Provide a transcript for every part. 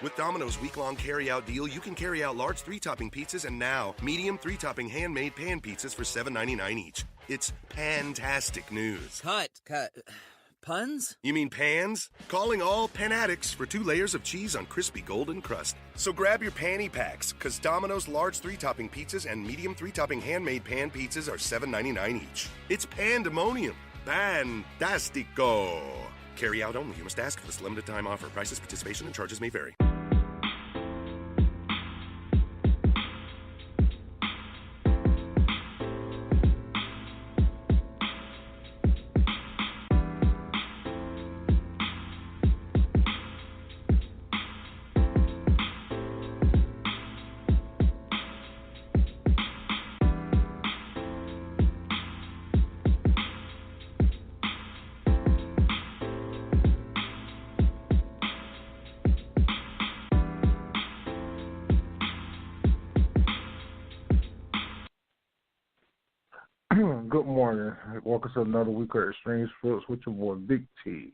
With Domino's week-long carry-out deal, you can carry out large 3-topping pizzas and now medium 3-topping handmade pan pizzas for $7.99 each. It's fantastic news. Cut. Puns? You mean pans? Calling all pan addicts for 2 layers of cheese on crispy golden crust. So grab your panty packs, because Domino's large 3-topping pizzas and medium 3-topping handmade pan pizzas are $7.99 each. It's pandemonium. Fantastico. Carry out only. You must ask for this limited time offer. Prices, participation, and charges may vary. Good morning. Welcome to another week of Extremesports with your boy Big T,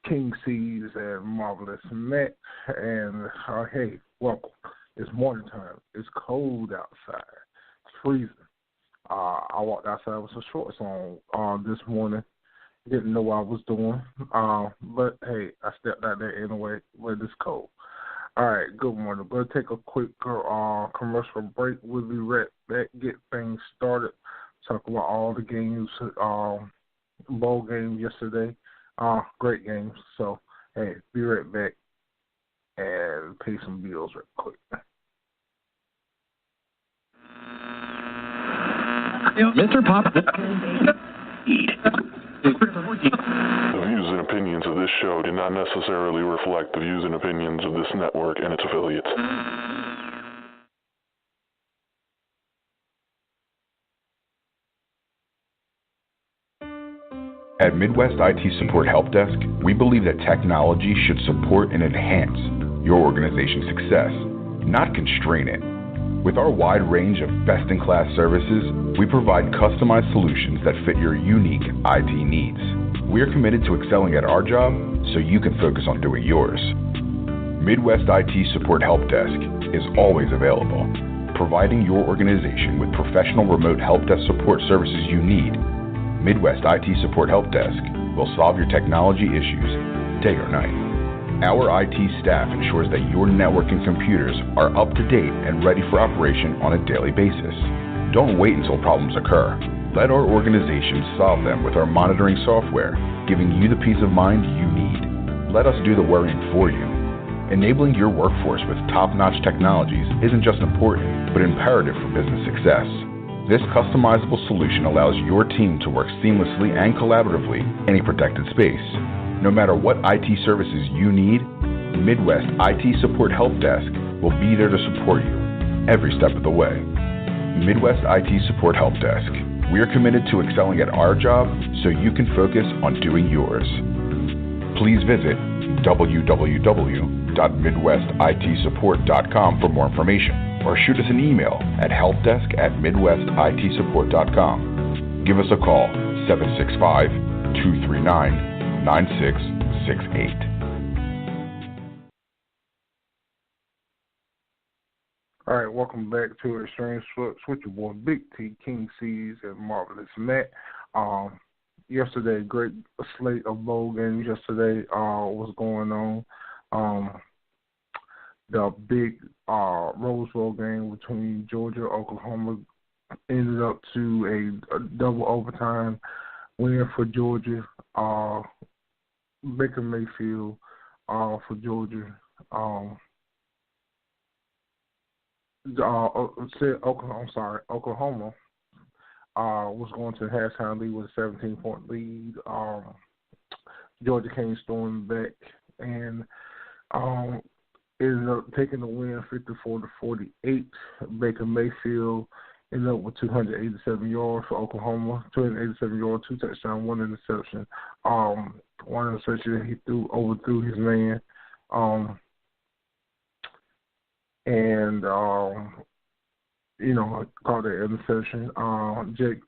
King C's, and Marvelous Matt. And hey, welcome. It's morning time. It's cold outside. It's freezing. I walked outside with some shorts on this morning. Didn't know what I was doing. But hey, I stepped out there anyway when it's cold. All right, good morning. We're going to take a quick commercial break. We'll be right back, get things started. Talk about all the games, bowl game yesterday. Great games. So, hey, be right back and pay some bills real quick. Mr. Pop. The views and opinions of this show do not necessarily reflect the views and opinions of this network and its affiliates. At Midwest IT Support Help Desk, we believe that technology should support and enhance your organization's success, not constrain it. With our wide range of best-in-class services, we provide customized solutions that fit your unique IT needs. We are committed to excelling at our job so you can focus on doing yours. Midwest IT Support Help Desk is always available, providing your organization with professional remote help desk support services you need. Midwest IT Support Help Desk will solve your technology issues day or night. Our IT staff ensures that your network and computers are up to date and ready for operation on a daily basis. Don't wait until problems occur. Let our organization solve them with our monitoring software, giving you the peace of mind you need. Let us do the worrying for you. Enabling your workforce with top-notch technologies isn't just important, but imperative for business success. This customizable solution allows your team to work seamlessly and collaboratively in a protected space. No matter what IT services you need, Midwest IT Support Help Desk will be there to support you every step of the way. Midwest IT Support Help Desk. We are committed to excelling at our job so you can focus on doing yours. Please visit www.midwestitsupport.com for more information, or shoot us an email at helpdesk@midwestitsupport.com. Give us a call, 765-239-9668. All right, welcome back to Extremesports with your boy Big T, King C's, and Marvelous Matt. Yesterday, great slate of bowl games yesterday was going on. The big Rose Bowl game between Georgia and Oklahoma ended up to a double overtime win for Georgia. Baker Mayfield for Georgia. Oklahoma was going to the halftime lead with a 17-point lead. Georgia came storming back and ended up taking the win 54-48. Baker Mayfield ended up with 287 yards for Oklahoma, 287 yards, 2 touchdowns, 1 interception. One interception he overthrew his man. Called that interception. Jake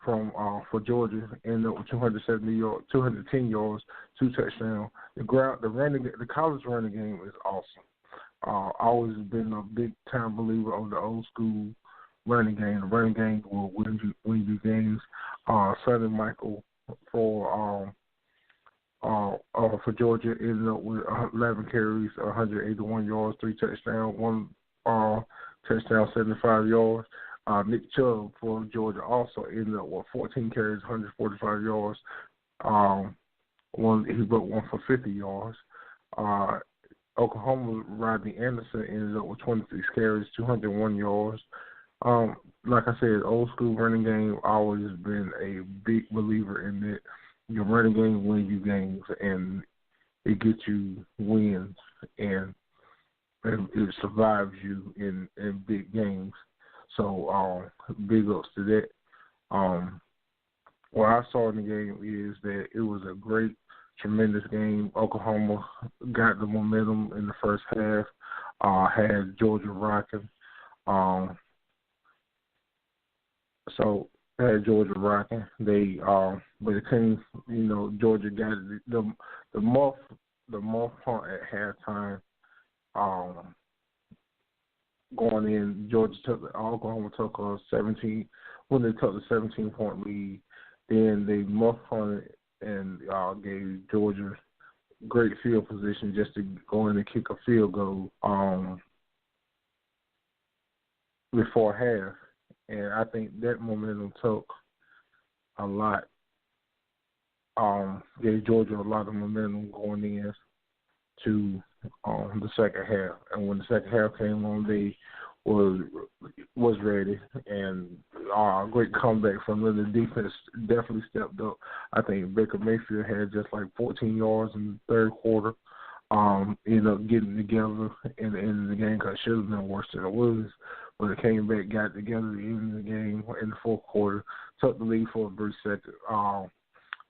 for Georgia, ended up with 210 yards, 2 touchdowns. The college running game is awesome. Always been a big time believer of the old school running game. The running game will win you games. Sonny Michael for Georgia ended up with 11 carries, 181 yards, 3 touchdowns, 1 touchdown, 75 yards. Nick Chubb for Georgia also ended up with 14 carries, 145 yards. He broke one for 50 yards. Oklahoma Rodney Anderson ended up with 26 carries, 201 yards. Like I said, old school running game, always been a big believer in that. Your running game wins you games, and it gets you wins, and it survives you in big games. So big ups to that. What I saw in the game is that it was a great, tremendous game. Oklahoma got the momentum in the first half, had Georgia rocking. They but it came, Georgia got the muff punt at halftime. Going in, Oklahoma took a 17. When they took the 17-point lead, then they muff punted and gave Georgia great field position just to go in and kick a field goal before half. And I think that momentum took a lot, gave Georgia a lot of momentum going in to the second half. And when the second half came on, they was ready, and a great comeback from them. The defense definitely stepped up. I think Baker Mayfield had just like 14 yards in the third quarter. Ended up getting together in the end of the game because it should have been worse than it was. But it came back, got together at the end of the game in the fourth quarter, took the lead for a brief second.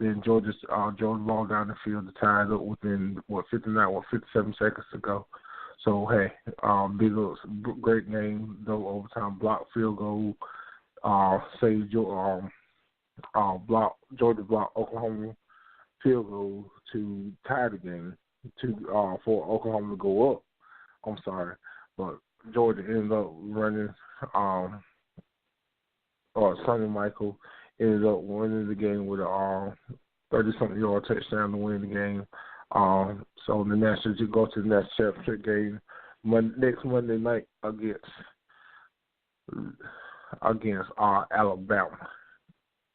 Then Georgia ball down the field to tie it up within 57 seconds to go. So hey, great game, though overtime block field goal, saved Georgia block Oklahoma field goal to tie the game for Oklahoma to go up. I'm sorry, but Georgia ended up running. Sonny Michael ended up winning the game with a 30-something yard touchdown to win the game. So the national go to the national championship game next Monday night against Alabama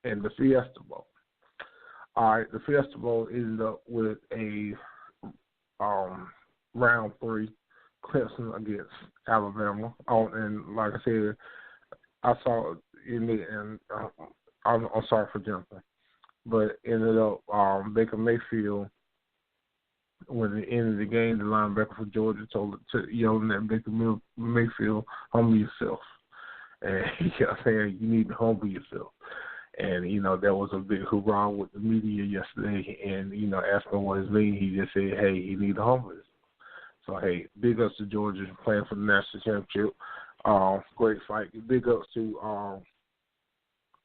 in the Fiesta Bowl. All right, the Fiesta Bowl ended up with a round 3 Clemson against Alabama. And like I said, I saw in it, and I'm sorry for jumping, but ended up Baker Mayfield. When at the end of the game, the linebacker for Georgia yelling at Baker Mayfield, humble yourself. And he kept saying, you need to humble yourself. And, that was a big hoorah with the media yesterday. And, asking what it means, he just said, hey, he need to humble himself. So, hey, big ups to Georgia playing for the national championship. Great fight. Big ups to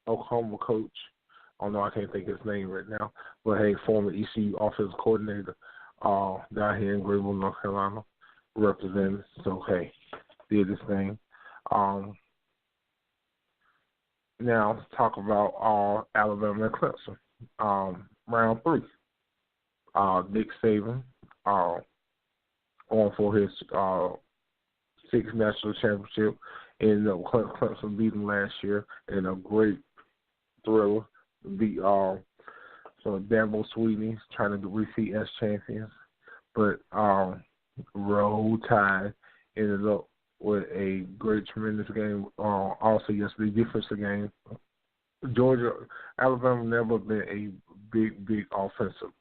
Oklahoma coach. I can't think of his name right now. But, hey, former ECU offensive coordinator down here in Greenville, North Carolina, representing. So, hey, did this thing. Now, let's talk about Alabama and Clemson. Round 3. Nick Saban on for his 6th national championship. And Clemson beat him last year in a great thriller. Beat so Dabo Swinney trying to repeat as champions. But Roll Tide ended up with a great, tremendous game. Also yesterday, defensive game. Alabama never been a big offensive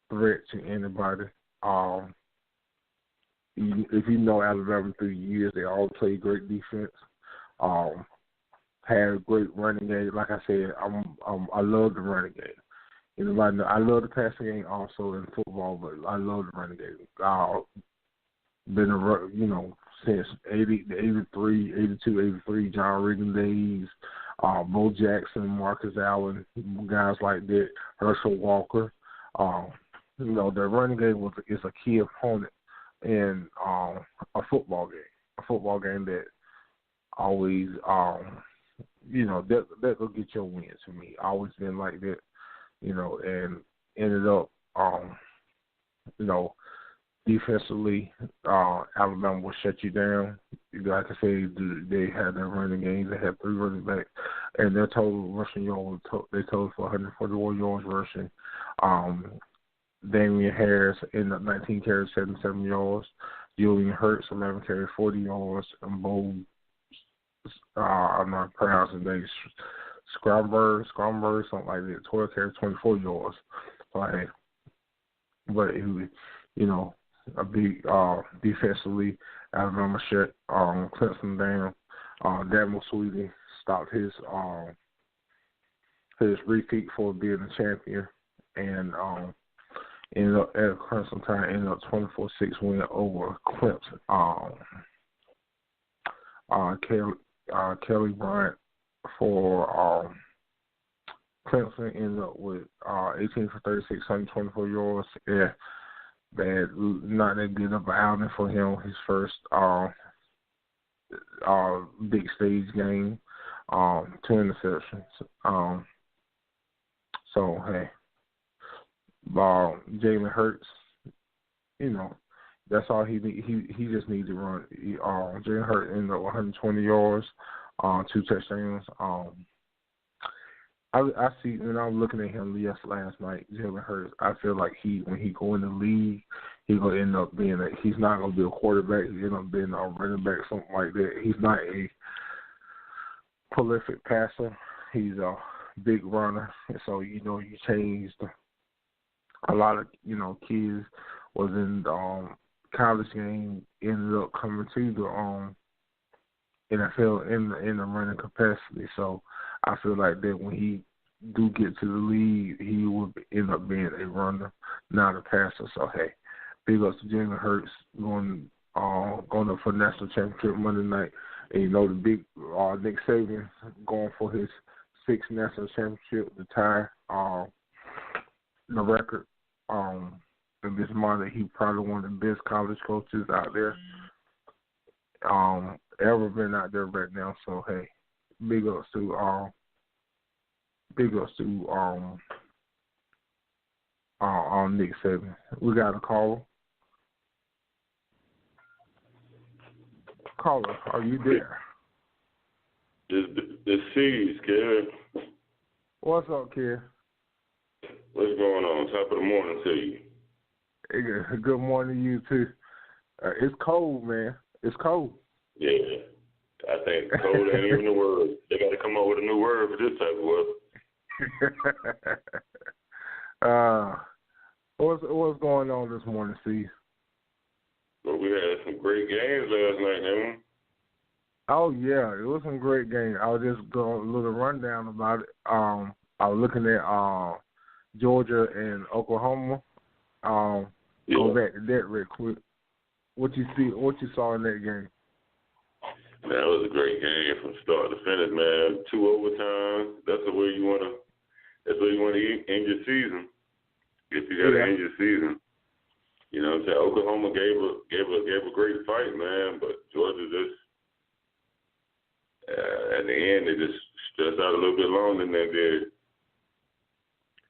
threat to anybody. If you know Alabama through years, they all play great defense. Had a great running game. Like I said, I love the running game. I love the passing game also in football, but I love the running game. Been since 83, John Reagan days, Bo Jackson, Marcus Allen, guys like that, Herschel Walker. The running game is a key opponent in a football game. A football game that always, that will get your wins for me. Always been like that, and ended up, defensively, Alabama will shut you down. Like I say, they had their running games. They had 3 running backs, and their total rushing yards, they totaled for 141 yards rushing. Damian Harris ended up 19 carries, 77 yards. Julian Hurts, 11 carries, 40 yards. And Bo, I'm not pronouncing his name, Scrumberg, something like that, 12 carries, 24 yards. But it was, a big defensively, Alabama shut Clemson down. Daniel Sweetie stopped his repeat for being a champion, and ended up at Clemson time, ended up 24-6 win over Clemson. Kelly Bryant for Clemson ended up with 18 for 36, 124 yards. Yeah, bad, not that good of an outing for him. His first big stage game, 2 interceptions. So hey, Jalen Hurts, that's all he need. He just needs to run. Jalen Hurts ended up 120 yards, 2 touchdowns. I see when I'm looking at him last night, Jalen Hurts. I feel like when he go in the league, he's gonna end up being he's not gonna be a quarterback. He's gonna be a running back, something like that. He's not a prolific passer. He's a big runner. And so you changed a lot of kids was in the college game, ended up coming to the NFL in the running capacity. So I feel like that when he do get to the league, he will end up being a runner, not a passer. So hey, big ups to Jalen Hurts going up for national championship Monday night. And the big Nick Saban going for his 6th national championship to tie the record. In this model, he probably one of the best college coaches out there ever been out there right now. So hey, big ups to Nick Saban. We got a caller. Caller, are you there? The C's, kid. What's up, kid? What's going on? Top of the morning to you. Hey, good morning to you, too. It's cold, man. It's cold. Yeah. I think cold ain't even a word. They got to come up with a new word for this type of weather. What's going on this morning, Steve? Well, we had some great games last night, man. Oh, yeah. It was some great games. I was just going a little rundown about it. I was looking at Georgia and Oklahoma. Go back to that real quick. What you saw in that game? Man, it was a great game from start to finish, man. 2 overtimes. That's the way you want to. That's where you want to end your season. If you got to end your season, you know what I'm saying. Oklahoma gave a great fight, man, but Georgia just at the end they just stressed out a little bit longer than they did.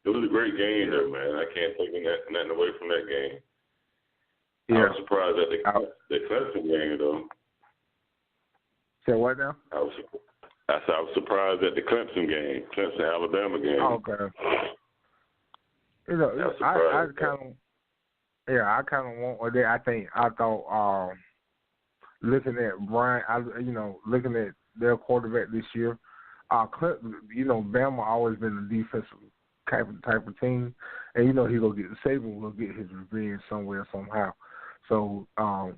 It was a great game, though, man. I can't take nothing away from that game. Yeah. I was surprised at the Clemson game, though. Say what now? I was surprised at the Clemson game, Clemson-Alabama game. Oh, okay. I kind of want that. I thought looking at Brian, looking at their quarterback this year, Clemson, Bama always been a defensive type of team, and he gonna get Saban will get his revenge somewhere somehow. So I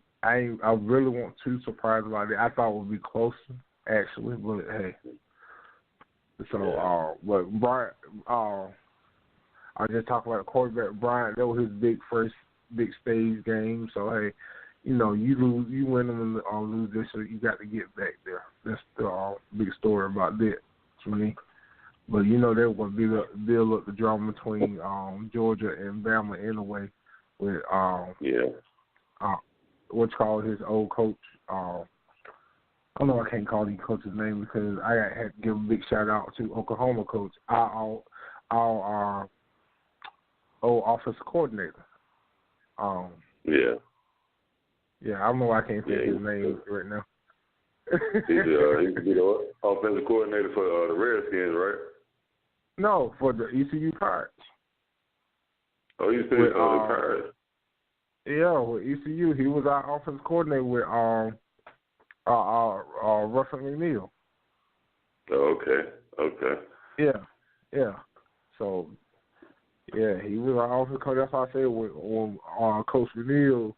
really wasn't too surprised about it. I thought it would be closer actually, but hey. So but Brian, I just talked about the quarterback Brian. That was his first big stage game. So hey, you win them or lose this, so you got to get back there. That's the big story about that. to me. But you know they were going to build up the drama between Georgia and Bama anyway with what's called his old coach. I know I can't call his coach's name because I had to give a big shout out to Oklahoma coach, our old offensive coordinator. Yeah, I don't know why I can't think his name right now. He's the offensive coordinator for the Redskins, right? No, for the ECU Pirates. Oh, he's still the Pirates. Yeah, with ECU, he was our offensive coordinator with Russell McNeil. Oh, okay. Yeah. So, yeah, he was our offensive coordinator. That's why I said when Coach McNeil,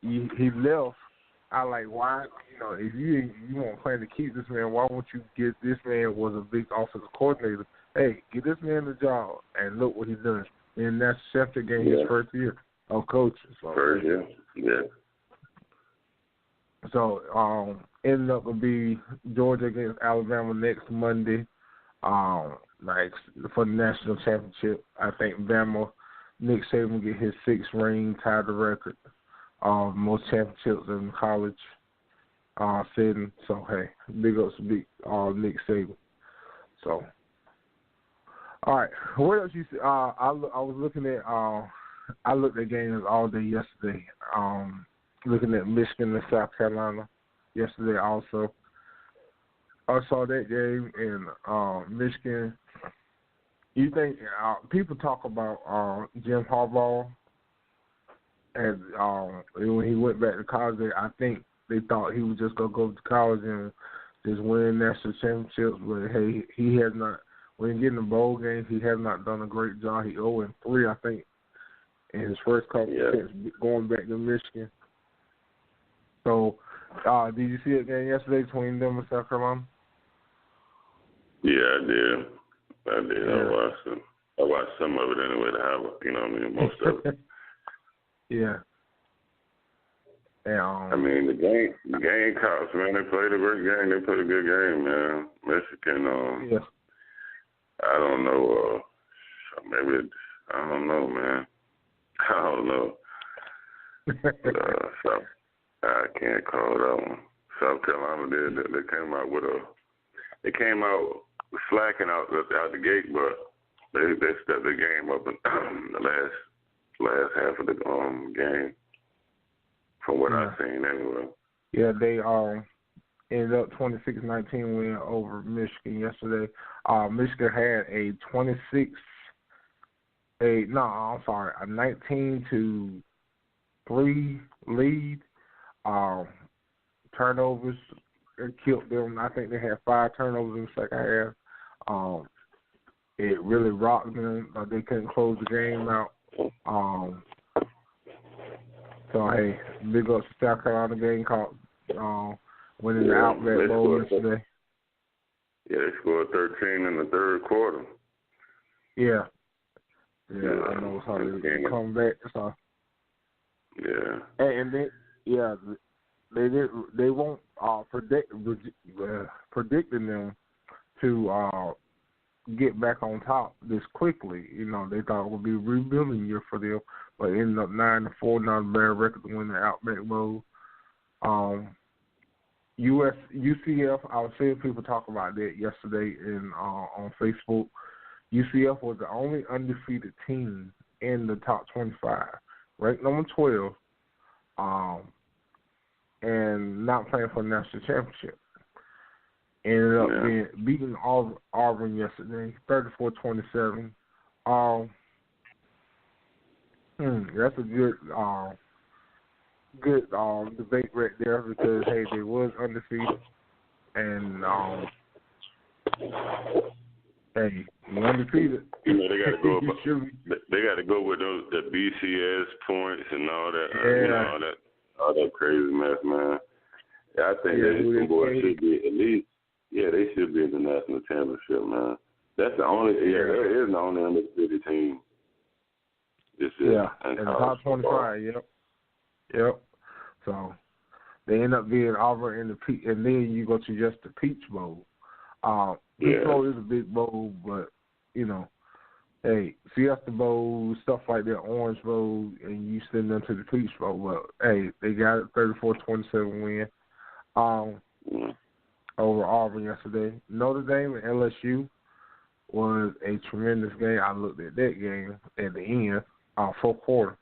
he left, I like, why, you know, if you want to plan to keep this man, why won't you get this man was a big offensive coordinator? Hey, give this man the job and look what he's done. And that's Schefter getting his first year of coaching. So, first year, yeah. So, ended up to be Georgia against Alabama next Monday, like for the national championship. I think Bama, Nick Saban get his 6th ring, tied the record. Most championships in college setting. So, hey, big ups to Nick Saban. So, all right, what else you see? I was looking at, I looked at games all day yesterday, looking at Michigan and South Carolina yesterday also. I saw that game in Michigan. You think people talk about Jim Harbaugh and when he went back to college, I think they thought he was just going to go to college and just win national championships. But, hey, he has not. When getting the bowl games, he has not done a great job. He 0-3, I think, in his first couple since going back to Michigan. So, did you see that game yesterday between them and South Carolina? Yeah, I did. Yeah. I watched some of it anyway. Most of it. Yeah. And, I mean, the game cops, man. They played a great game. They played a good game, man. Michigan. I don't know. Maybe I don't know, man. I don't know. But, I can't call that one. South Carolina did. They came out slacking out the gate, but they stepped the game up in the last half of the game. From what I've seen, anyway. Yeah, they ended up 26-19 win over Michigan yesterday. Michigan had a 19-3 lead. Turnovers killed them. I think they had 5 turnovers in the second half. It really rocked them. They couldn't close the game out. So, hey, big ups to South Carolina Gamecocks winning the Outback Bowl yesterday. Yeah, they scored 13 in the third quarter. Yeah, I know it's hard to come back. So. Yeah. And they won't predicting them to get back on top this quickly. You know, they thought it would be a rebuilding year for them, but ended up 9-4, not a bad record to win the Outback Bowl. UCF, I was seeing people talk about that yesterday on Facebook. UCF was the only undefeated team in the top 25, ranked number 12, and not playing for the national championship. Ended up beating Auburn yesterday, 34-27. That's a good debate right there because, hey, they was undefeated. And, hey, you undefeated. You know, they got to go. They got to go with the BCS points and all that. All that crazy mess, man. Yeah, I think that boys should be at least. Yeah, they should be in the national championship, man. That's the only. Yeah, that is the only undefeated team. In the top 25. Yep. So they end up being Auburn in the and then you go to just the Peach Bowl. Peach Bowl is a big bowl, but, you know, hey, Fiesta Bowl, stuff like that, Orange Bowl, and you send them to the Peach Bowl. Well, hey, they got it 34-27 win over Auburn yesterday. Notre Dame and LSU was a tremendous game. I looked at that game at the end, fourth quarter.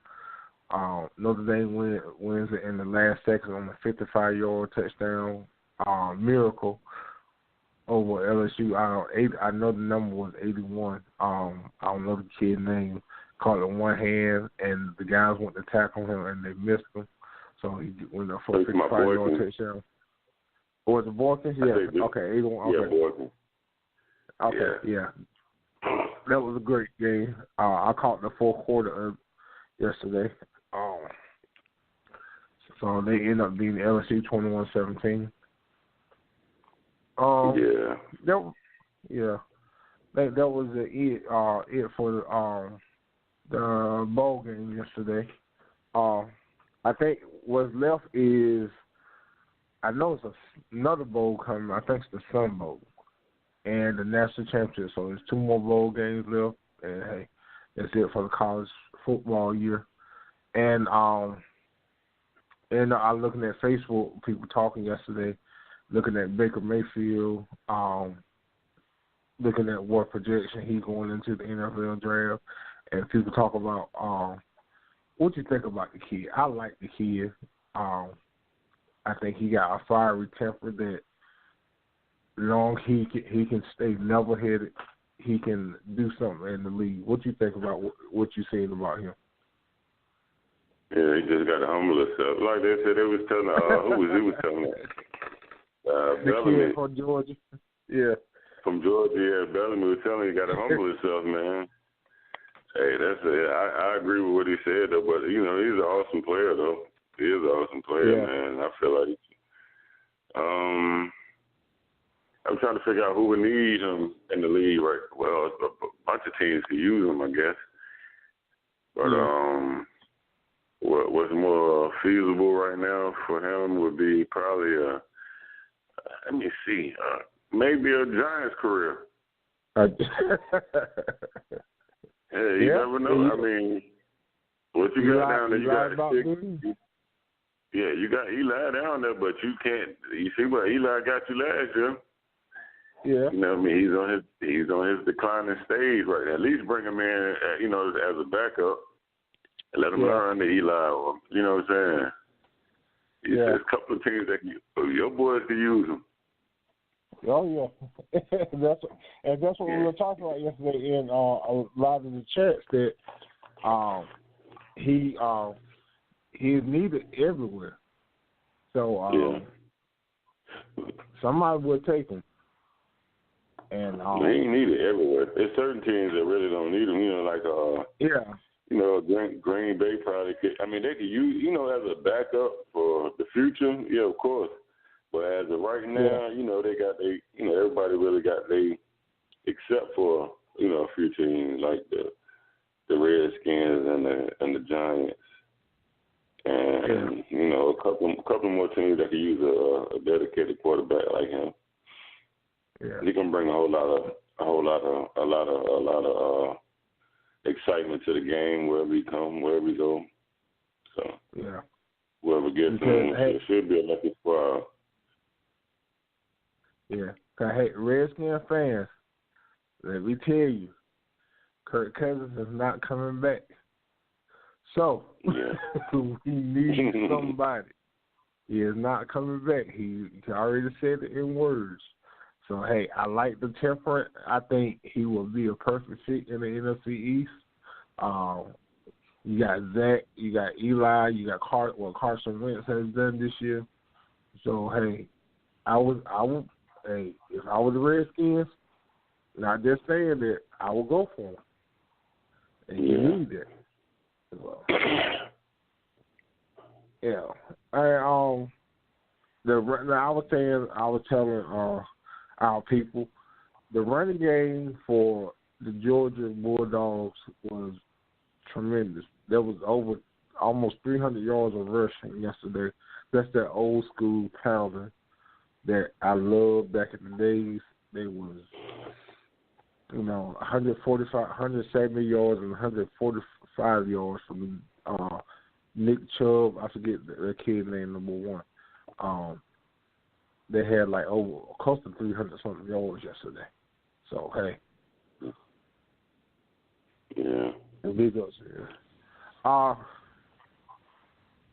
Notre Dame wins it in the last second on a 55-yard touchdown miracle over LSU. I know the number was 81. I don't know the kid's name. Caught it in one hand, and the guys went to tackle him, and they missed him. So he went up for a 55-yard touchdown. Or was it Boykins? Yeah. Okay, 81. Okay. Yeah, Boykins. Okay, yeah. That was a great game. I caught the fourth quarter of yesterday. So they ended up beating LSU 21-17. That was it for the bowl game yesterday. I think what's left is, I know it's another bowl coming. I think it's the Sun Bowl and the national championship. So there's 2 more bowl games left, and hey, that's it for the college football year. And I'm looking at Facebook, people talking yesterday, looking at Baker Mayfield, looking at what projection he's going into the NFL draft, and people talk about what you think about the kid. I like the kid. I think he got a fiery temper that long he can stay level-headed, he can do something in the league. What you think about what you seen about him? Yeah, he just got to humble himself. Like they said, they was telling who was telling that? The Bellamy. kid from Georgia. Yeah. From Georgia, yeah. Bellamy was telling he got to humble himself, man. Hey, that's it. I agree with what he said, though. But, you know, he's an awesome player, though. He is an awesome player, man. I feel like I'm trying to figure out who would need him in the league, right? Well, a bunch of teams could use him, I guess. But what's more feasible right now for him would be probably let me see, maybe a Giants career. You never know. I mean, what you got down there, you got you got Eli down there, but you can't. You see what Eli got you last year. Yeah. You know what I mean? He's on his declining stage right now. At least bring him in, you know, as a backup. And let him learn the Eli. Or, you know what I'm saying? There's a couple of teams that your boys can use him. Oh yeah, that's what we were talking about yesterday in a lot of the chats, that he is needed everywhere. So somebody would take him. And he ain't needed everywhere. There's certain teams that really don't need him. You know, like you know, Green Bay probably could. I mean, they could use, you know, as a backup for the future. Yeah, of course. But as of right now, you know, they got everybody really got except for, you know, a few teams like the Redskins and the Giants, and you know, a couple more teams that could use a dedicated quarterback like him. Yeah. He can bring a lot of excitement to the game wherever he go. So whoever gets him, it should be a lucky squad. Yeah, hey, Redskin fans, let me tell you, Kirk Cousins is not coming back. So we need somebody. He is not coming back. He already said it in words. So, hey, I like the temperament. I think he will be a perfect fit in the NFC East. You got Zach, you got Eli, you got Carson Wentz has done this year. So, hey, if I was the Redskins, not just saying that, I would go for him. And you need that as well. I was telling our people, the running game for the Georgia Bulldogs was tremendous. There was over almost 300 yards of rushing yesterday. That's that old school pounding that I loved back in the days. they was, 145, 170 yards and 145 yards from Nick Chubb. I forget the kid's name, number one. They had like close to 300-something yards yesterday. So, hey. Yeah. Big ups here.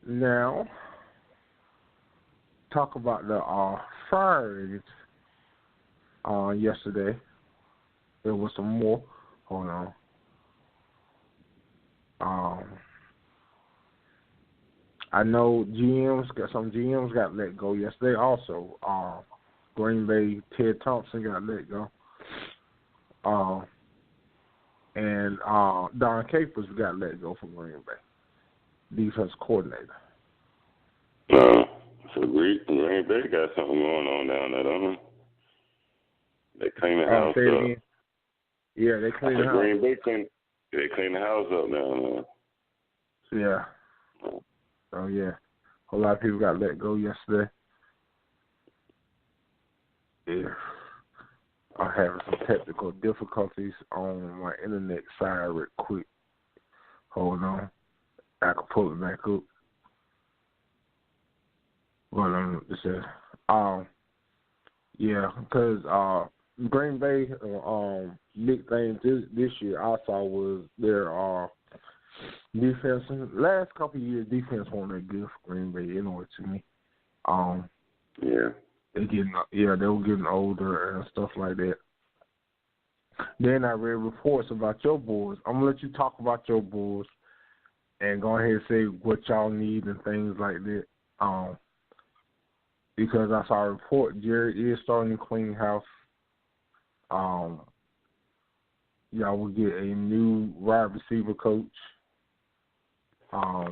Now, talk about the firings yesterday. There was some more. Hold on. I know some GMs got let go yesterday also. Green Bay, Ted Thompson got let go. And Don Capers got let go from Green Bay, defense coordinator. So Green Bay got something going on down there, don't they? They clean the house up. Again. Yeah, they clean the house. Green Bay they clean the house up down there. Yeah. Oh yeah, a lot of people got let go yesterday. Yeah. I'm having some technical difficulties on my internet side real quick. Hold on. I can pull it back up. Well, it says, yeah, because Green Bay, big thing this year I saw was their defense. Last couple of years, defense wasn't that good for Green Bay, to me. Yeah. They were getting older and stuff like that. Then I read reports about your boys. I'm going to let you talk about your boys and go ahead and say what y'all need and things like that. Because I saw a report, Jerry is starting to clean house. Y'all will get a new wide receiver coach. I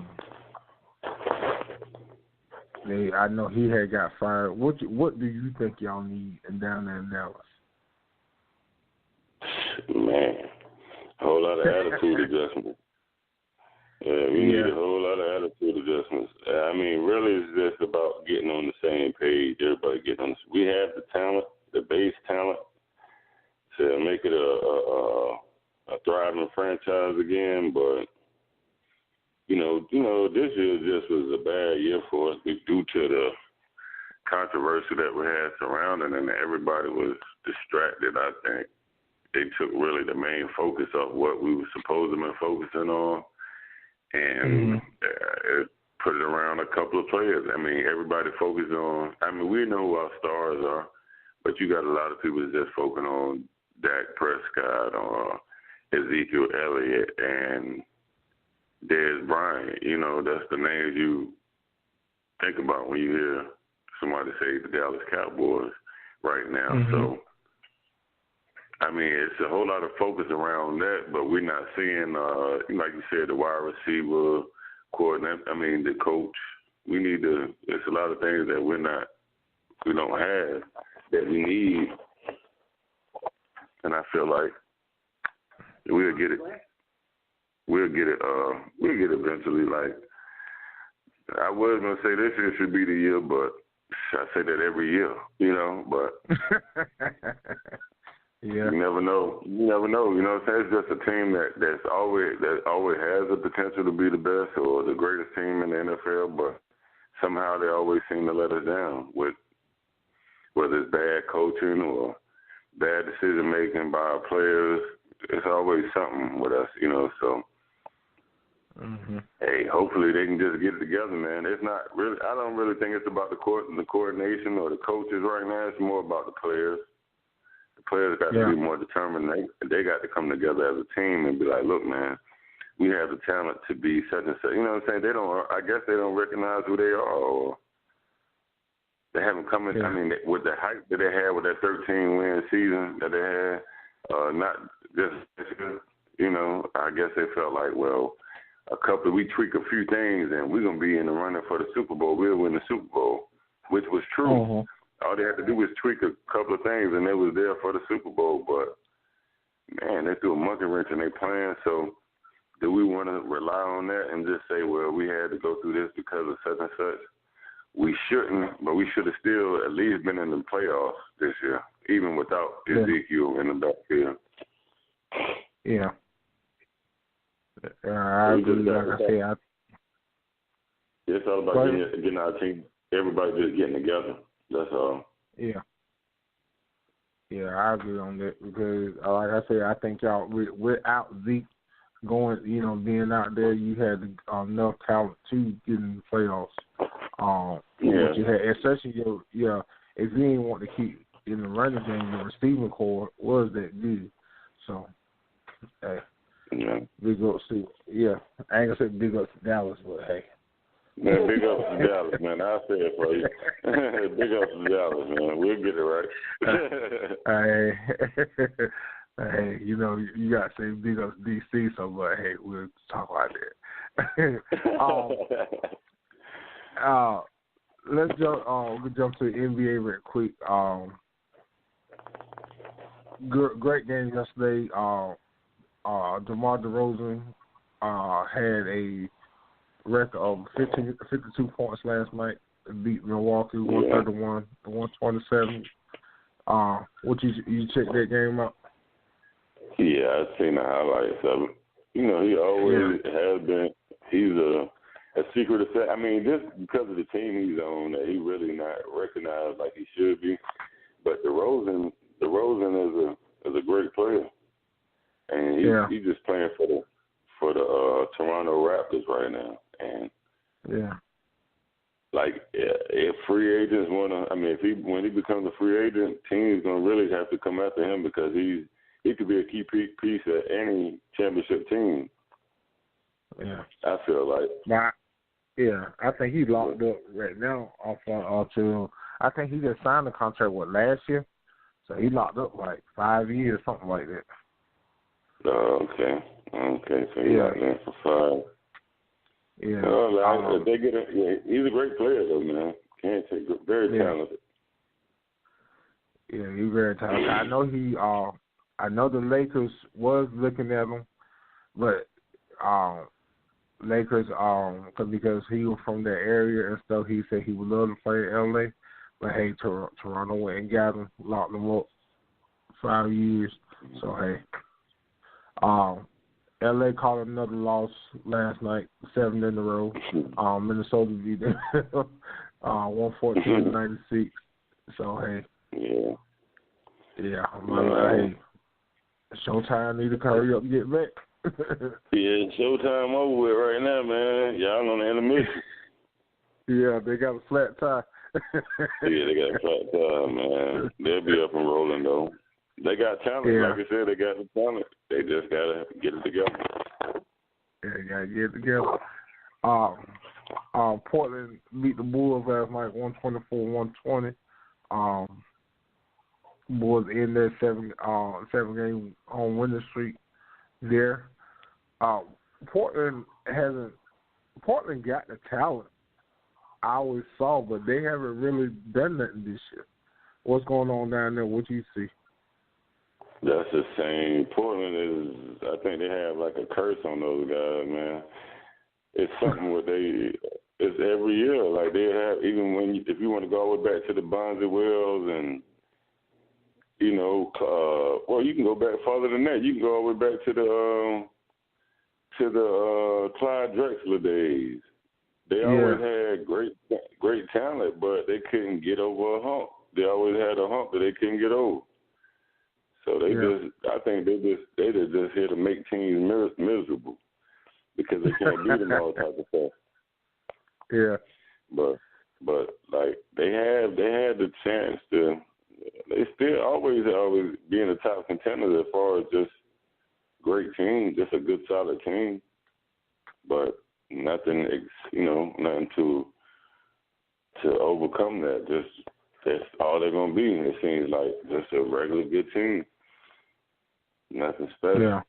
know he had got fired. What do you think y'all need down there in Dallas? Man, a whole lot of attitude adjustments. Yeah, we need a whole lot of attitude adjustments. I mean, really, it's just about getting on the same page. Everybody getting on. We have the talent, the base talent, to make it a thriving franchise again. But this year just was a bad year for us due to the controversy that we had surrounding, and everybody was distracted. I think they took really the main focus of what we were supposed to be focusing on, and it put it around a couple of players. I mean, everybody focused on. I mean, we know who our stars are, but you got a lot of people that's just focusing on Dak Prescott or Ezekiel Elliott and Dez Bryant. That's the names you think about when you hear somebody say the Dallas Cowboys right now. So, I mean, it's a whole lot of focus around that, but we're not seeing, like you said, the wide receiver coordinator. I mean, the coach. There's a lot of things that we don't have that we need, and I feel like we'll get it. We'll get it eventually. Like, I was going to say this year should be the year, but I say that every year, but yeah. You never know. You know what I'm saying? It's just a team that always has the potential to be the best or the greatest team in the NFL, but somehow they always seem to let us down with whether it's bad coaching or bad decision making by our players. It's always something with us, so. Hey, hopefully they can just get it together, man. It's not really. I don't really think it's about the coordination or the coaches right now. It's more about the players. The players got to be more determined. They got to come together as a team and be like, look, man, we have the talent to be such and such. You know what I'm saying? I guess they don't recognize who they are, or they haven't come in. I mean, with the hype that they had with that 13-win season that they had, not just, I guess they felt like, well, we tweak a few things and we're going to be in the running for the Super Bowl. We'll win the Super Bowl, which was true. All they had to do was tweak a couple of things and they was there for the Super Bowl. But, man, they threw a monkey wrench in their plan. So do we want to rely on that and just say, well, we had to go through this because of such and such? We shouldn't, but we should have still at least been in the playoffs this year. even without Ezekiel in the backfield. Yeah. I agree. Like I said, it's all about getting our team, everybody just getting together. That's all. Yeah. Yeah, I agree on that because, like I said, I think y'all, without Zeke going, being out there, you had enough talent to get in the playoffs. What you had, especially if you didn't want to keep in the running game, the receiving core was that good. So, hey, big ups to I ain't gonna say big ups to Dallas, but hey. Man, big ups to Dallas, man. I'll say it for you. Big ups to Dallas, man. We'll get it right. Hey, you got to say big ups to DC, so, but, hey, we'll talk about that. Let's jump to the NBA real quick. Great game yesterday. DeMar DeRozan had a record of 52 points last night. Beat Milwaukee 131-127. What you check that game out? Yeah, I've seen the highlights of it. He always has been. He's a secret asset. I mean, just because of the team he's on, that he really not recognized like he should be. But DeRozan is a great player, and he's just playing for the Toronto Raptors right now. And if free agents when he becomes a free agent, teams gonna really have to come after him because he could be a key piece at any championship team. Yeah, I feel like. I think he's locked up right now until I think he just signed a contract last year, so he locked up like 5 years, something like that. Okay, so he's locked in for 5. Yeah. He's a great player though, man. Can't take very talented. Yeah, he's very talented. I know the Lakers was looking at him, but Lakers because he was from that area and stuff, he said he would love to play in LA. But hey, Toronto went and got him, locked him up 5 years. So hey. LA caught another loss last night, 7 in a row. Minnesota beat them 114-96. So hey. Yeah. Hey. Showtime need to hurry up and get back. Showtime over with right now, man. Y'all on the intermission. Yeah, they got a flat tire. They got a flat tire, man. They'll be up and rolling though. They got talent, like I said. They got the talent. They just gotta get it together. Yeah, they gotta get it together. Portland beat the Bulls last night, 124-120. Bulls in their 7-game home winning streak there. Portland got the talent I always saw, but they haven't really done nothing this year. What's going on down there? What do you see? That's the same. Portland I think they have like a curse on those guys, man. It's something it's every year. Like they have, even if you want to go all the way back to the Bonzi Wells and, you can go back farther than that. You can go all the way back to the Clyde Drexler days. They always had great talent, but they couldn't get over a hump. They always had a hump that they couldn't get over. So I think they just here to make teams miserable because they can't beat them all type of stuff. Yeah. But like they had the chance to. They still always being a top contender as far as just great team, just a good solid team. But nothing to overcome that. That's all they're gonna be. It seems like just a regular good team. Nothing special.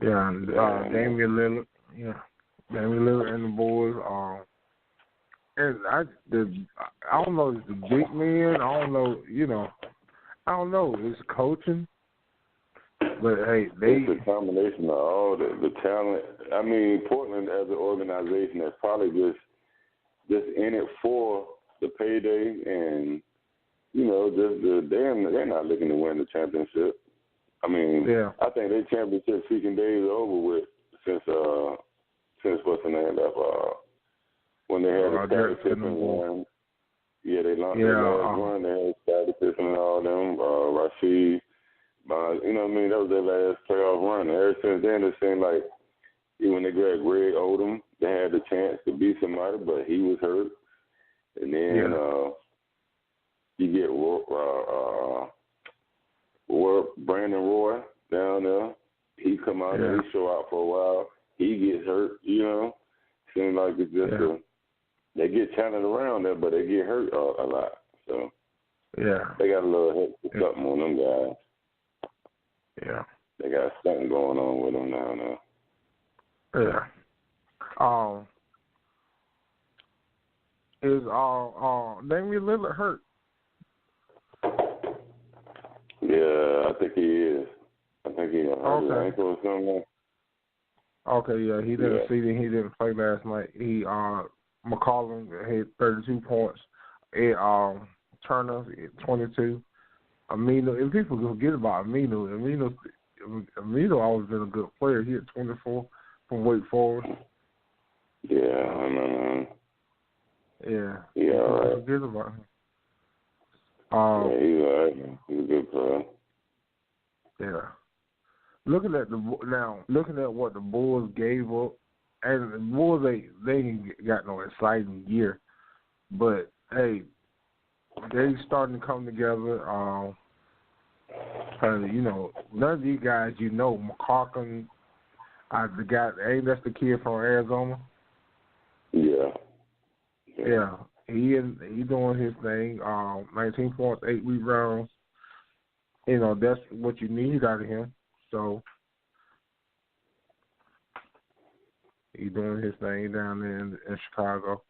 Yeah. And Damian Lillard. Yeah. Damian Lillard and the boys. And I don't know. It's the big men. I don't know. I don't know. It's coaching. But hey, it's a combination of all the talent. I mean, Portland as an organization that's probably just in it for the payday and they're not looking to win the championship. I mean, I think their championship seeking days are over with since what's the name left? When they had the Scottie Pippen one. Yeah, they launched their last one. They had Scottie Pippen and all them, Rasheed. You know what I mean? That was their last playoff run. Ever since then, it seemed like even when they grabbed Greg Odom, they had the chance to beat somebody, but he was hurt. And then you get Brandon Roy down there. He come out and he show out for a while. He gets hurt, Seems like it's just they get talent around there, but they get hurt a lot. So they got a little head something on them guys. Yeah. They got something going on with them now. Yeah. Is Damian Lillard hurt? Yeah, I think he is. I think he hurt his ankle or something. Okay, yeah, he didn't see that. He didn't play last night. McCollum had 32 points. Turner 22. Amino, and people forget about Amino. Amino always been a good player. He had 24 from Wake Forest. Yeah, I know. Yeah. Yeah, all right. Forget about him. He's all right. He's a good player. Yeah. Looking at what the Bulls gave up, and the Bulls they ain't got no exciting year, but hey, they starting to come together. None of these guys, McCarkin, the guy, that's the kid from Arizona. Yeah. Yeah, he doing his thing. 19 points, 8 rebounds. That's what you need out of him. So he doing his thing down there in Chicago.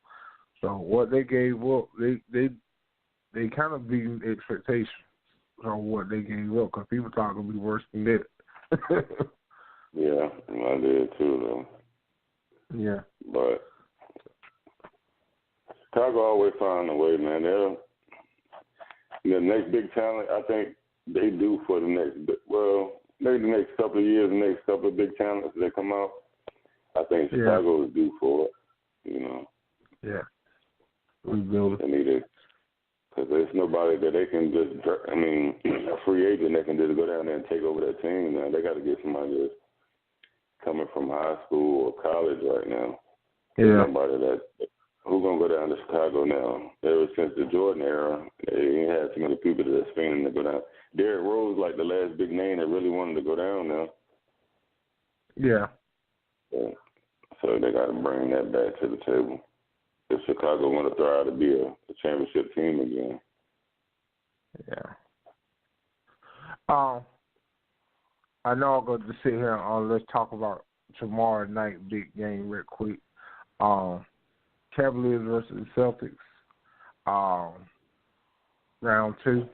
So what they gave up, they kind of beat expectations on what they gave up, because people thought it would be worse than that. Yeah, I did too, though. Yeah. But Chicago always find a way, man. The next big talent, I think they do for the next, maybe the next couple of years, the next couple of big talents that come out. I think Chicago is due for it, Yeah. Rebuild. They need it. Because there's nobody that they can just, a free agent that can just go down there and take over that team. Now they got to get somebody that's coming from high school or college right now. Yeah. Somebody who's going to go down to Chicago now? Ever since the Jordan era, they ain't had too many people that's fiending to go down. Derrick Rose, like the last big name that really wanted to go down now. Yeah. So they got to bring that back to the table. If Chicago want to thrive to be a championship team again. Yeah. I know I'm going to sit here and let's talk about tomorrow night big game real quick. Cavaliers versus Celtics. Round 2.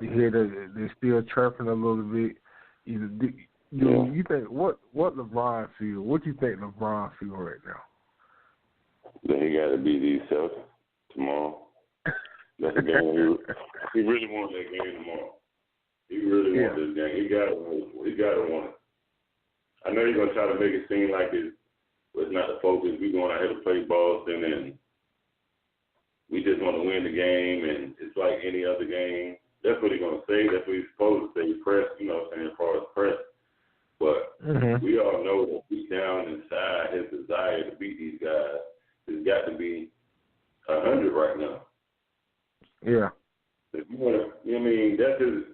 You hear that they're still chirping a little bit. You think what LeBron feel? What do you think LeBron feel right now? That he got to beat these Celtics tomorrow. That's the game. He really wants that game tomorrow. He really wants this game. He got to want it. I know he's gonna try to make it seem like it's not the focus. We going out here to play Boston and we just want to win the game and it's like any other game. That's what he's gonna say. That's what he's supposed to say. Press, as far as press. But we all know that deep down inside, his desire to beat these guys has got to be 100 right now. Yeah. If you want to,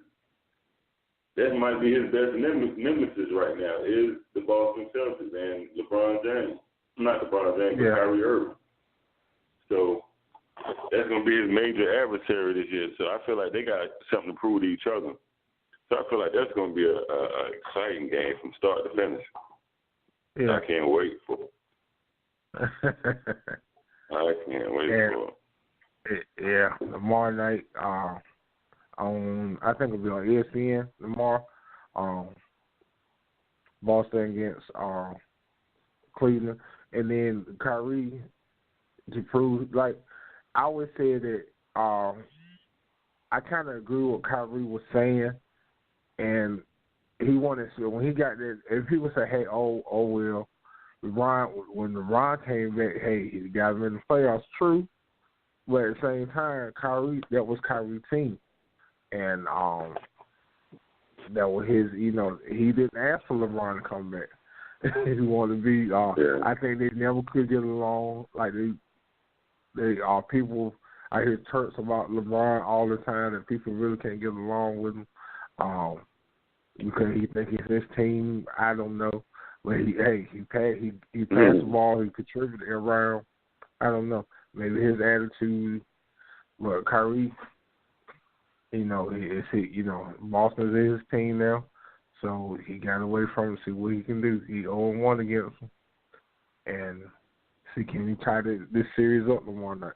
that might be his best nemesis right now is the Boston Celtics and LeBron James. Not LeBron James, but Kyrie Irving. So that's going to be his major adversary this year. So I feel like they got something to prove to each other. So I feel like that's going to be an exciting game from start to finish. Yeah. I can't wait for it. I can't wait for it. Yeah, tomorrow night, I think it'll be on ESPN tomorrow. Boston against Cleveland. And then Kyrie, to prove, I would say that I kind of agree with what Kyrie was saying, and he wanted to, when he got there, if people say, hey, oh well, when LeBron came back, hey, he got him in the playoffs, true, but at the same time, Kyrie, that was Kyrie's team, and that was his, he didn't ask for LeBron to come back. He wanted to be, I think they never could get along, like they people, I hear Turks about LeBron all the time, that people really can't get along with him because he thinks it's his team. I don't know. But he passed the ball, he contributed around. I don't know. Maybe his attitude, but Kyrie, Boston is his team now, so he got away from him to see what he can do. He 0-1 against him, and see can he tie this series up tomorrow night.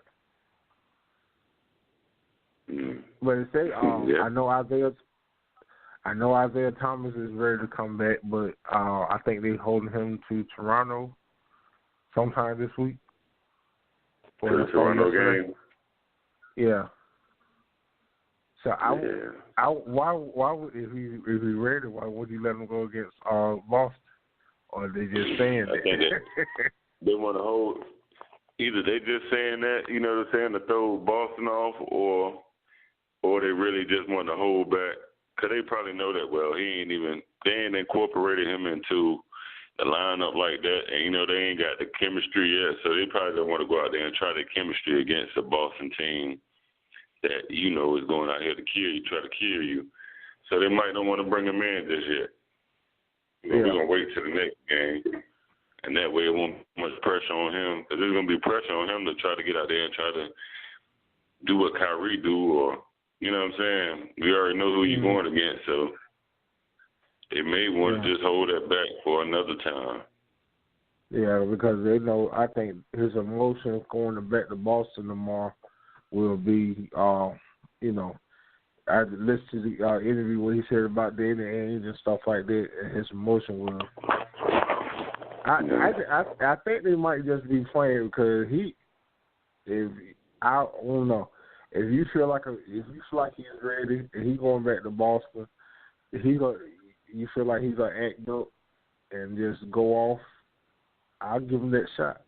But it say, I know Isaiah Thomas is ready to come back, but I think they're holding him to Toronto sometime this week. For the Toronto game. Yeah. So why would if he ready, why would you let him go against Boston? Or they just saying that? I think they want to hold. Either they just saying that, they're saying to throw Boston off, or they really just want to hold back. Because they probably know that, well, they ain't incorporated him into the lineup like that. And, they ain't got the chemistry yet. So they probably don't want to go out there and try the chemistry against a Boston team that, is going out here to try to kill you. So they might not want to bring him in just yet. We're going to wait till the next game. And that way it won't be much pressure on him. Because there's going to be pressure on him to try to get out there and try to do what Kyrie do, or, you know what I'm saying? We already know who you're going against, so they may want to just hold that back for another time. Yeah, because they know, I think his emotions going back to Boston tomorrow will be, I listened to the interview where he said about Danny Ainge and stuff like that, and his emotion will. I think they might just be playing because I don't know. If you feel like he's ready and he's going back to Boston, you feel like he's gonna act up and just go off, I'll give him that shot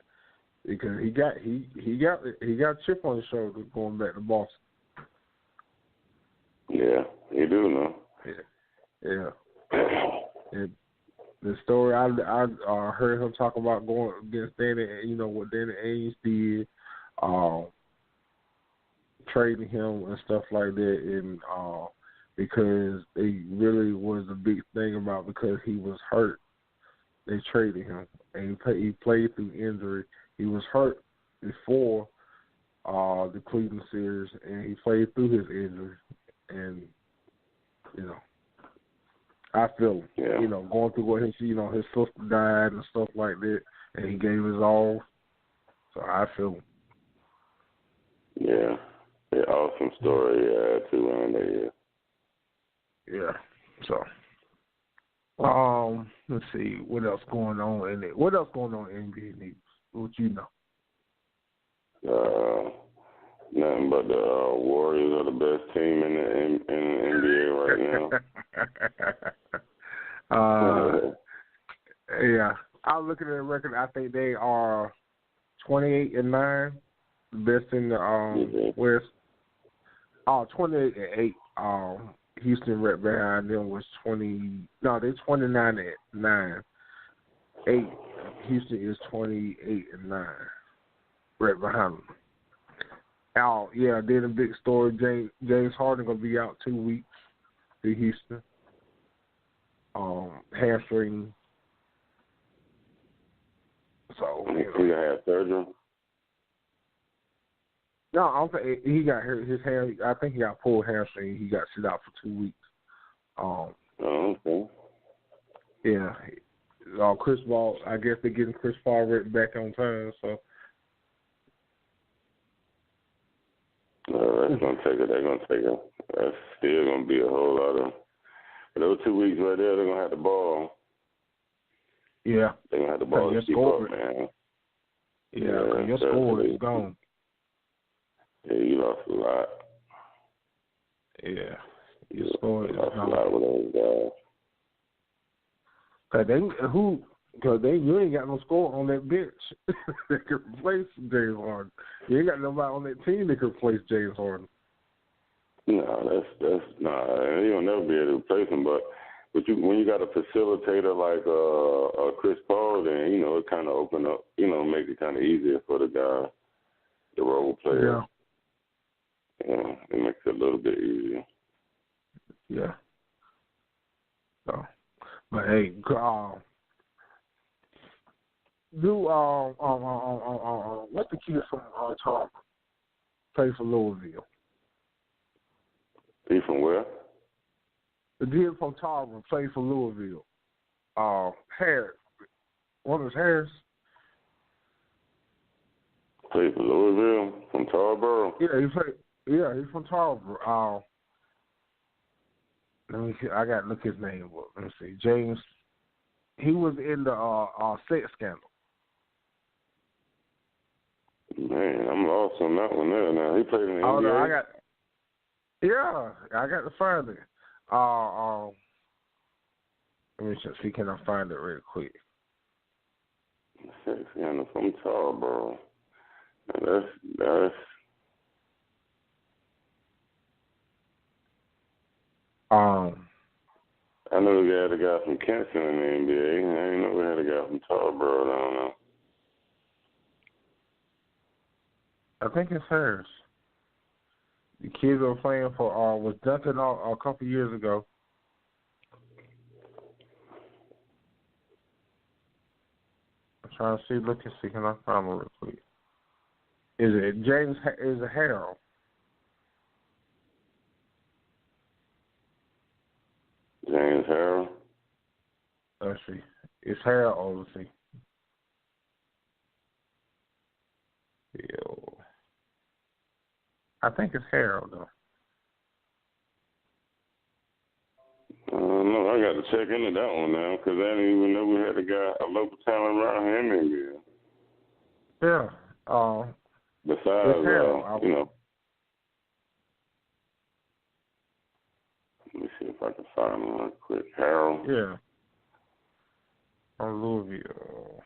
because he got a chip on his shoulder going back to Boston. Yeah, you do know. Yeah. And the story I heard him talk about going against Danny, what Danny Ainge did. Trading him and stuff like that, and because it really was a big thing about because he was hurt, they traded him, and he played through injury. He was hurt before the Cleveland series, and he played through his injury, and I feel going through what his sister died and stuff like that, and he gave his all, so I feel him. Yeah. Yeah, awesome story, too, Andy. Yeah. So, let's see what else going on in it. What else going on in NBA news? What you know? Nothing but the Warriors are the best team in the NBA right now. Yeah. I'm looking at the record. I think they are 28-9, the best in the West. 28-8. Houston right behind them was 20. No, they're 29-9. 8. Houston is 28-9. Right behind them. Then a big story. James Harden gonna be out 2 weeks to Houston. Hamstring. So he gonna have surgery. No, I don't think he got hurt. His hand, I think he got pulled hamstring. He got sit out for 2 weeks. Okay. Yeah. Chris Paul, I guess they're getting Chris Paul right back on time. So. That's gonna take it. They're gonna take it. That's still gonna be a whole lot of. Those 2 weeks right there, they're gonna have the ball. Yeah. They're gonna have the ball to keep up, man. Yeah, your score is gone. Yeah, you lost a lot. Yeah. You scored. You lost a lot with those guys. Because you ain't got no score on that bench that could replace James Harden. You ain't got nobody on that team that could replace James Harden. No, that's you'll never be able to replace him. But when you got a facilitator like Chris Paul, then it kind of open up, make it kind of easier for the guy, the role player. Yeah. It makes it a little bit easier. Yeah. So, but hey, let the kid from Tarver play for Louisville. He from where? The kid from Tarver played for Louisville. Harris. One is Harris. Played for Louisville from Tarboro. Yeah, he's from Tarver. Let me see. I got to look his name up. Let me see. James. He was in the sex scandal. Man, I'm lost on that one there now. He played in the NBA? No, I got to find it. Let me just see, can I find it real quick? Scandal from Tarboro. That's I know we had a guy from Kinston in the NBA. I didn't know we had a guy from Tarboro. I don't know. I think it's Harris. The kids were playing for was dunking a couple years ago. I'm trying to see. Look and see. Can I find him real quick? Is it James? Is it Harold? James Harold? Let's see. It's Harold. Oh, let's see. Yo. I think it's Harold, though. No, I got to check into that one now because I didn't even know we had a local talent around here in India. Yeah. Besides, Harold. Let me see if I can find him real quick. Harold? Yeah. From Louisville.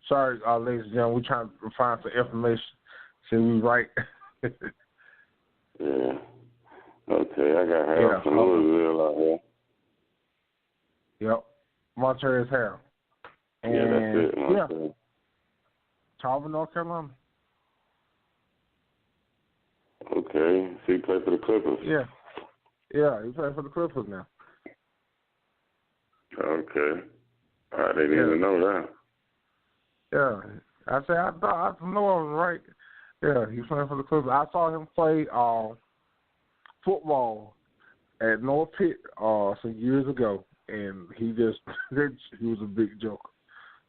Sorry, ladies and gentlemen, we're trying to find some information. See, we right. Yeah. Okay, I got Harold from Louisville out here. Yep. Monterey is Harold. And that's it. Monterey. Yeah. Tarver, North Carolina. Okay. So he played for the Clippers? Yeah. Yeah, he played for the Clippers now. Okay. I didn't even know that. Yeah. I know I was right. Yeah, he's playing for the Clippers. I saw him play football at North Pitt some years ago, and he was a big joker.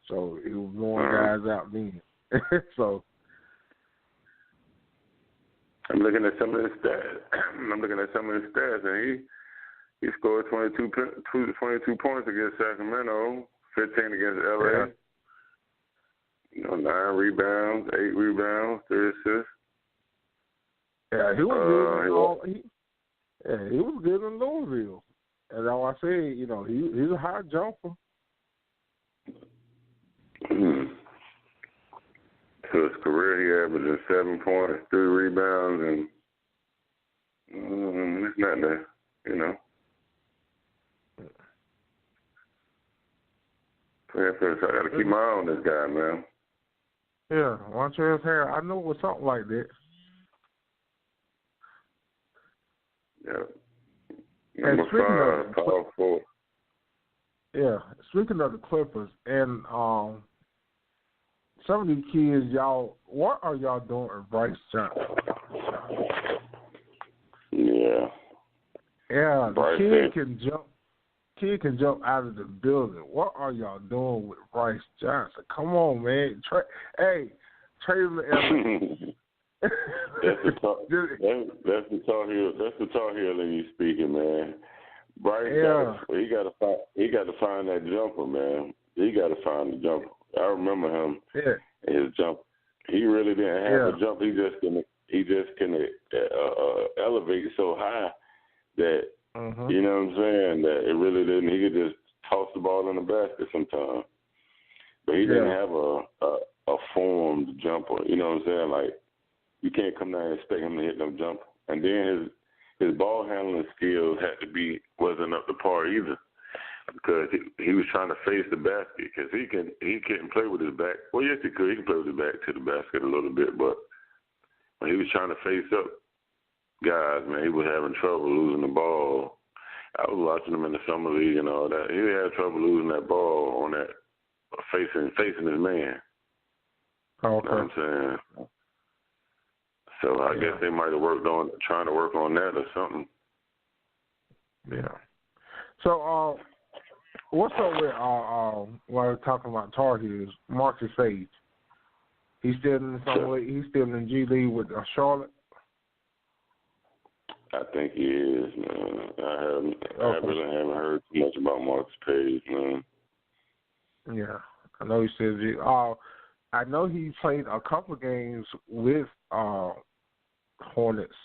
So he was blowing guys out then. So I'm looking at some of his stats. And he scored 22 points against Sacramento, 15 against LA. Yeah. 9 rebounds, 8 rebounds, 3 assists. Yeah, he was good. He was good in Louisville. And all I say, he's a high jumper. So his career, he averaging 7 points, 3 rebounds, and it's not there, So I got to keep my eye on this guy, man. Yeah, Montrezl Harrell. I know it was something like that. Yeah. And speaking of the Clippers, and some of these kids, y'all, what are y'all doing with Bryce Johnson? Yeah. Yeah, Bryce the kid can jump out of the building. What are y'all doing with Bryce Johnson? Come on, man. Trade him to LA. That's the Tar Heel in you speaking, man. Bryce, he got to find that jumper, man. He got to find the jumper. I remember him. Yeah. His jump. He really didn't have a jump. He just can elevate so high that you know what I'm saying, that it really didn't. He could just toss the ball in the basket sometimes. But he didn't have a formed jumper. You know what I'm saying? Like, you can't come down and expect him to hit no jumper. And then his ball handling skills wasn't up to par either, because he was trying to face the basket, because he couldn't play with his back. Well, yes, he could. He could play with his back to the basket a little bit, but when he was trying to face up guys, man, he was having trouble losing the ball. I was watching him in the summer league and all that. He had trouble losing that ball on that facing his man. Oh, okay. You know what I'm saying? So I guess they might have trying to work on that or something. Yeah. So, what's up with while we're talking about Tar Heels, Marcus Sage? He's still in He's still in G League with Charlotte. I think he is, man. I really haven't heard too much about Marcus Page, man. Yeah, I know he says he. I know he played a couple of games with Hornets.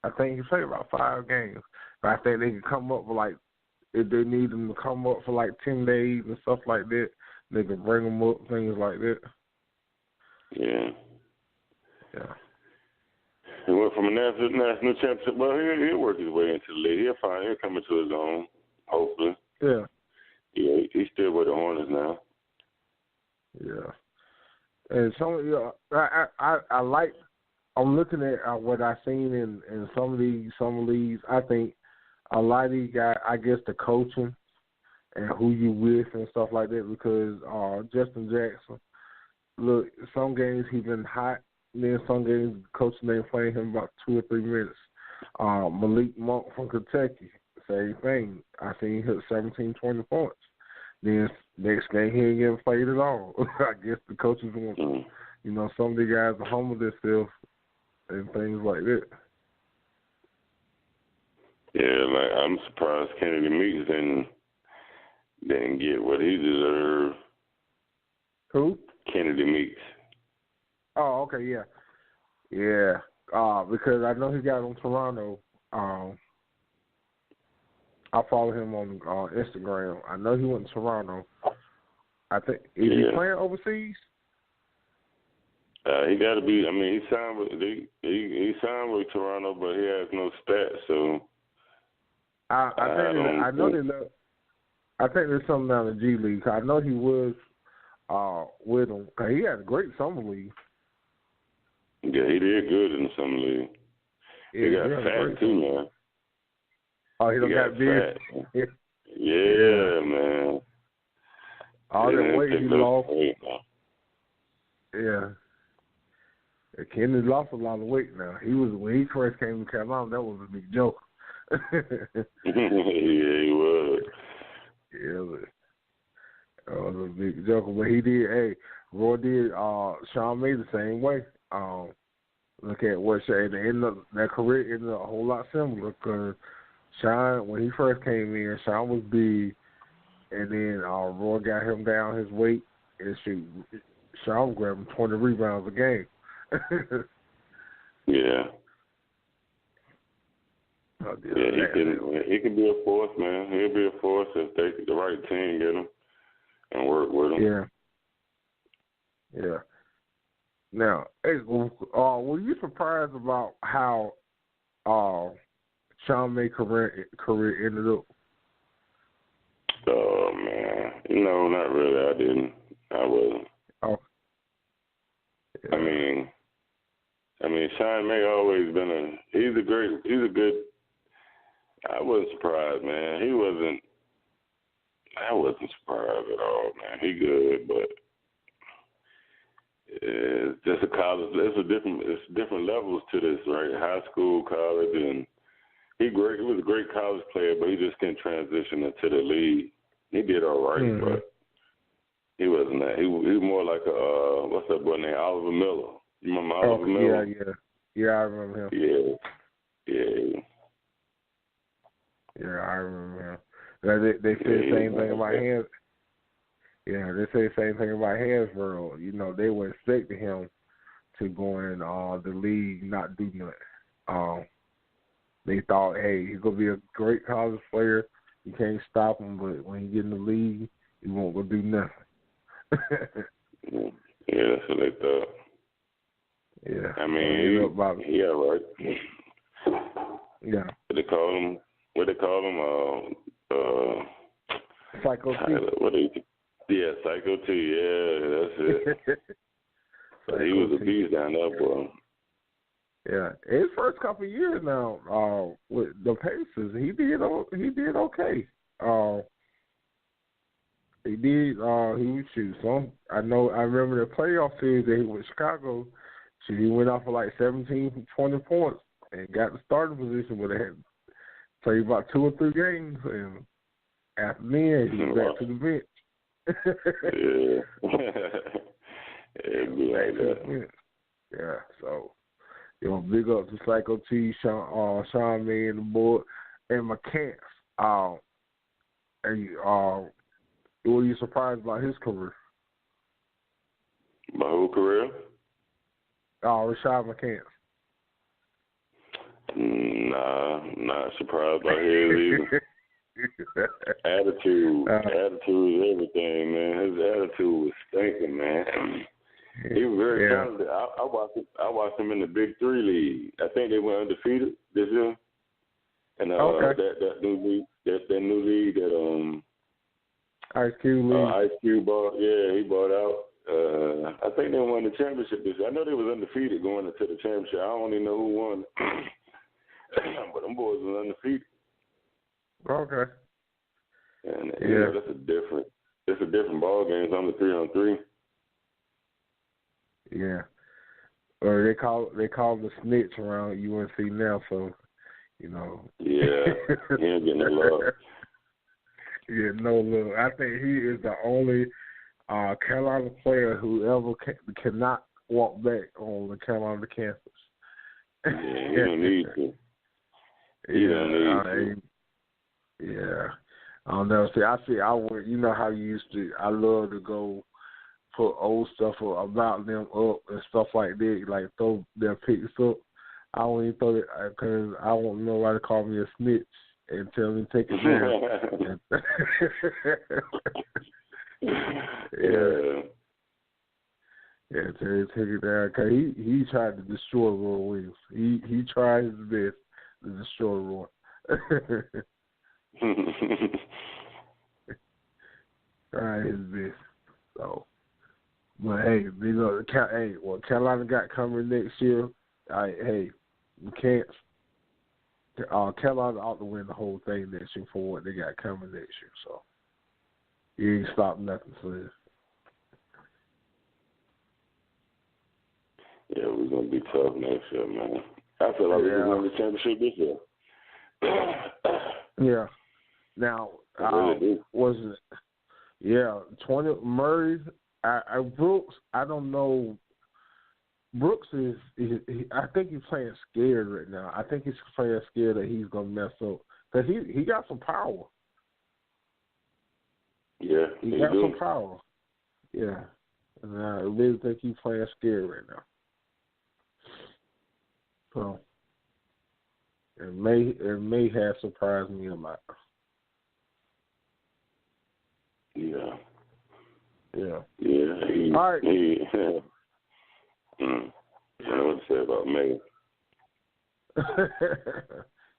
I think he played about 5 games. But I think they can come up with, like, if they need him to come up for like 10 days and stuff like that, they can bring him up, things like that. Yeah. Yeah. He went from a national championship. Well, he'll work his way into the league. He'll come into his own, hopefully. Yeah. Yeah, he's still with the Hornets now. Yeah. And I like. I'm looking at what I've seen in some of these. I think a lot of these guys, I guess the coaching and who you with and stuff like that, because Justin Jackson, look, some games he's been hot, and then some games coaching ain't playing him about 2 or 3 minutes. Malik Monk from Kentucky, same thing. I seen him hit 17, 20 points. Then next game he ain't getting played at all. I guess the coaches want, some of the guys are humble themselves and things like that. Yeah, like, I'm surprised Kennedy Meeks didn't get what he deserved. Who? Kennedy Meeks. Oh, okay, yeah. Yeah, because I know he got on Toronto. I follow him on Instagram. I know he went to Toronto. I think, is he playing overseas? He got to be. I mean, he signed with Toronto, but he has no stats. So I know I think there's something down in the G League. I know he was with him. He had a great summer league. Yeah, he did good in the summer league. He got fat too, man. Oh, he got big. Yeah, man. All that weight he lost. Yeah. Kennedy lost a lot of weight now. When he first came to Carolina, that was a big joke. Yeah, he was. Yeah, that was a big joke. But he did. Hey, Roy did. Sean made the same way. Look at what their career ended up a whole lot similar, because Sean, when he first came in, Sean was big, and then Roy got him down his weight, and Sean was grabbing 20 rebounds a game. Yeah. He can be a force, man. He'll be a force if the right team get him and work with him. Yeah. Now, were you surprised about how Sean May's career ended up? Oh, man. No, not really. I didn't. I wasn't. Oh. Yeah. I mean, Sean May always been he's a good, I wasn't surprised, man. I wasn't surprised at all, man. He good, but it's just a college. It's different levels to this, right? High school, college, and he was a great college player, but he just couldn't transition into the league. He did all right, but he wasn't that. He was more like what's that boy named Oliver Miller. You remember Oliver Miller? Yeah, I remember him. Yeah, I remember him. They said the same thing about him. Yeah, they say the same thing about Hansborough. You know, they were expecting him to go in the league, not do nothing. They thought, hey, he's gonna be a great college player. You can't stop him, but when he get in the league, he won't go do nothing. Yeah, that's what they thought. Yeah. I mean, yeah, right. Yeah. What they call him? Psycho T. Yeah, Psycho T. Yeah, that's it. So he was a beast down there, boy. Yeah, his first couple of years now with the Pacers, he did okay. He would shoot some. I remember the playoff series that he with Chicago. He went off for like 17, 20 points and got the starting position, but they had played about 2 or 3 games, and after then he was back to the bench. Yeah, it'd be like that. Yeah, so big up to Psycho T, Sean May and the board, and McCants. Were you surprised by his career? My whole career? Rashad McCants. Nah, not surprised by his either. Attitude is everything, man. His attitude was stinking, man. He was very talented. I watched him in the Big 3 league. I think they went undefeated this year. And that new league that Ice Cube league. Ice Cube bought. Yeah, he bought out. I think they won the championship this year. I know they was undefeated going into the championship. I don't even know who won, but them boys was undefeated. Okay. And you know, it's a different ball game. It's only 3-on-3. Yeah. Or they call the snitch around UNC now, so you know. Yeah, he ain't getting no love. Yeah, no love. I think he is the only Carolina player who ever cannot walk back on the Carolina campus. Yeah, he don't need to. He don't need to. Yeah. I don't know. I would, you know how you used to, I love to go put old stuff about them up and stuff like that, like throw their picks up. I don't even throw it because I want nobody to call me a snitch and tell me to take it down. Yeah, tell me to take it down because he tried to destroy Roy Williams. He tried his best to destroy Roy. Tried his best. So, but hey, what Carolina got coming next year? We can't. Carolina ought to win the whole thing next year for what they got coming next year. So, you ain't stop nothing for this. Yeah, we're gonna be tough next year, man. I feel like we're gonna win the championship this year. Yeah. Now, was it? Yeah, 20 Murray. Brooks. I don't know. Brooks is I think he's playing scared right now. I think he's playing scared that he's gonna mess up because he got some power. Yeah, he got some power. Yeah, and I really think he's playing scared right now. So it may have surprised me a lot. Yeah. Yeah. Yeah. All right. I don't know what to say about May.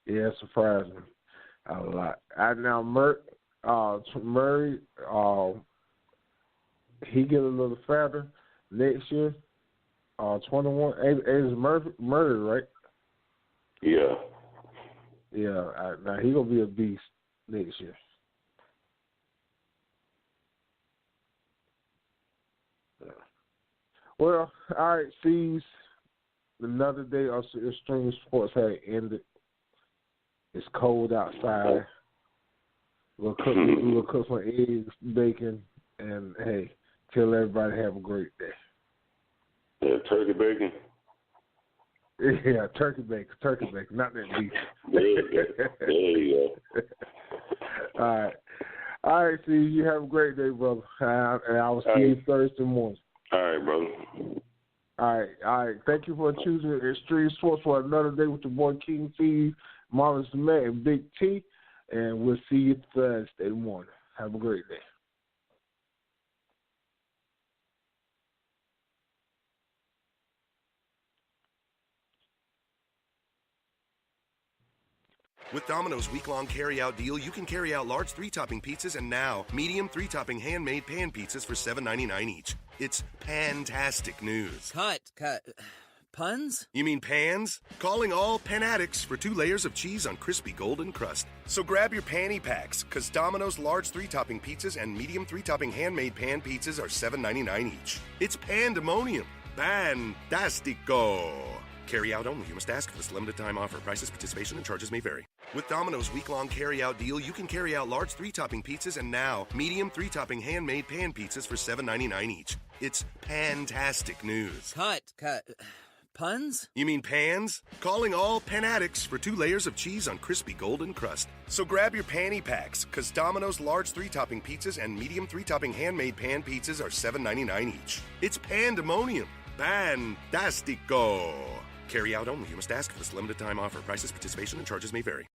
Yeah, it surprised me a lot. Now Murray, he get a little fatter next year. 21 is Murray, right? Yeah. Yeah. Now he gonna be a beast next year. Well, all right, C's. Another day of Extremesports had ended. It's cold outside. We'll cook some eggs, bacon, and hey, tell everybody have a great day. Yeah, turkey bacon. Yeah, turkey bacon, not that beef. There you go. All All right, see you. Have a great day, brother. And I will see you Thursday morning. All right, brother. All right. Thank you for choosing Extreme Sports for another day with your boy King C, Marvelous Matt, and Big T. And we'll see you Thursday morning. Have a great day. With Domino's week-long carry-out deal, you can carry out large 3-topping pizzas and now medium 3-topping handmade pan pizzas for $7.99 each. It's fantastic news. Cut. Puns? You mean pans? Calling all pan addicts for 2 layers of cheese on crispy golden crust. So grab your panty packs, because Domino's large 3-topping pizzas and medium 3-topping handmade pan pizzas are $7.99 each. It's pandemonium. Fantastico. Carry out only. You must ask for this limited time offer. Prices, participation, and charges may vary. With Domino's week-long carry-out deal, you can carry out large 3-topping pizzas and now medium 3-topping handmade pan pizzas for $7.99 each. It's fantastic news. Cut. Puns? You mean pans? Calling all pan addicts for 2 layers of cheese on crispy golden crust. So grab your panty packs, because Domino's large 3-topping pizzas and medium 3-topping handmade pan pizzas are $7.99 each. It's pandemonium. Fantastico. Carry out only. You must ask for this limited time offer. Prices, participation, and charges may vary.